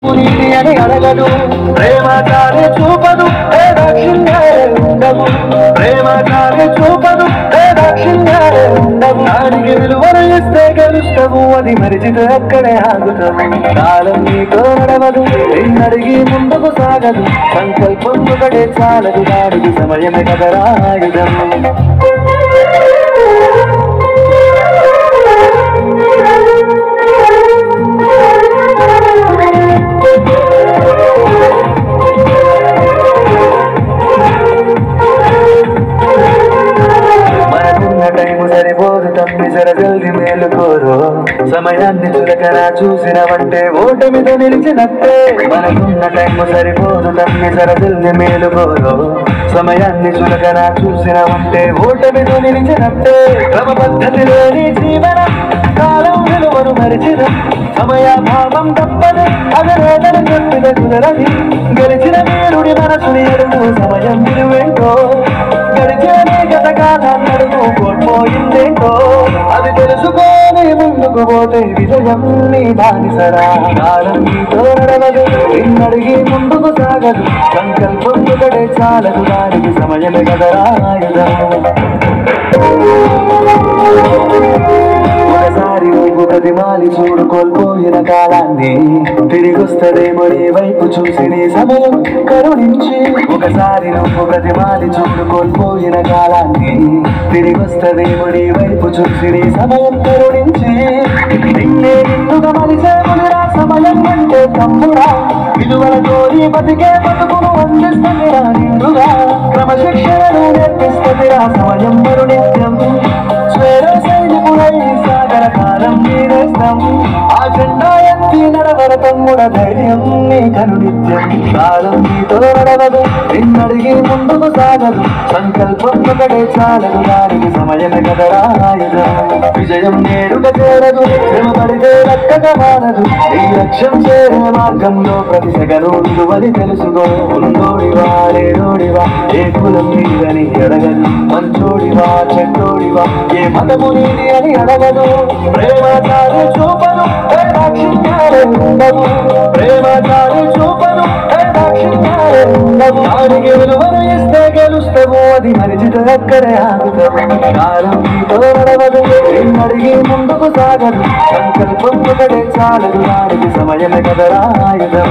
అని అడగదు ప్రేమ కాని చూపదు దాక్షిణ్యాలే ఉండవు ప్రేమ కాని చూపదు దాక్షిణ్యాలే ఉండవు దానికి విలువను ఇస్తే గెలుస్తావు అది మరిచితే అక్కడే ఆగుతావు కాలం నీతో నడవదు నిన్నడిగి ముందుకు సాగదు సంకల్పం ఒకటే చాలదు దానికి సమయమే కదరా ఆయుధం సరిపోదు తమ్మి జర జల్ది మేలుకోరు సమయాన్ని చులకరా చూసినవంటే ఓటమితో నిలిచినట్టే మనకున్న టైం సరిపోదు తమ్మి జర జల్ది మేలుకోరు సమయాన్ని చులకరా చూసినవంటే ఓటమితో నిలిచినట్టే క్రమ పద్ధతి లేని జీవనం కాలం విలువను మరిచిన సమయాభావం తప్పదు అదరేదని చెప్పిన కుదరది గెలిచిన వీరుడి మనసుని ఎడుగు సమయం విలువేంటో గడిచే గతకాలాన్ని అడుగు కోల్పోయిందేంటో అది తెలుసుకొని ముందుకు పోతే విజయం నీ బానిసరా కాలం నీతో నడవదు నిన్నడిగి ముందుకు సాగదు సంకల్పం ఒకటే చాలదు దానికి సమయమే కదరా ఆయుధం ఒకసారి వైపు ప్రతిమాలి చూడు కోల్పోయిన కాలాన్ని తిరిగొస్తదేమో నీ వైపు చూసి నీ సమయం కరుణించి ఒకసారి నువ్వు ప్రతిమాలి చూడు కోల్పోయిన కాలాన్ని తిరిగొస్తదేమో నీ వైపు చూసి నీ సమయం కరుణించి నిన్నే నిన్నుగా మరిసేమునిరా సమయం అంటే తమ్ముడా విలువలతో నీ బతికే బతుకును అందిస్తుందిరా నిండుగా క్రమశిక్షణను నేర్పిస్తుందిరా సమయం మరునిత్యం స్వేర సైనికుడై సాగర కాలం నీరేస్తాం ఆ జెండా ఎత్తి నడవర తమ్ముడ ధైర్యం నీ కనునిత్యం కాలం నీతో నడవదు నిన్నడిగి ముందుకు సాగదు సంకల్పం ఒకటే చాలదు దానికి సమయమే కదరా ఆయుధం విజయం నేరుగా చేరదు శ్రమ పడితే లక్కగా మారదు ఈ లక్ష్యం చేరే మార్గంలో ప్రతి సెగనుందు అని తెలుసుకో ఉన్నోడివా లేనోడివా ఏ కులం నీదని అడగదు మంచోడివా చెడ్డోడివా ఏ మతము నీది అని అడగదు ప్రేమ చాలు చూపదు దాక్షిణ్యాలే ఉండవు ప్రేమ చాలు చూపదు దాక్షిణ్యాలే ఉండవు దానికి విలువను ఇస్తే గెలుస్తావు అది మరిచితే అక్కడే ఆగుతావు కాలం నీతో నడవదు నిన్నడిగి ముందుకు సాగదు సంకల్పం ఒకటే చాలదు దానికి సమయమే కదరా ఆయుధం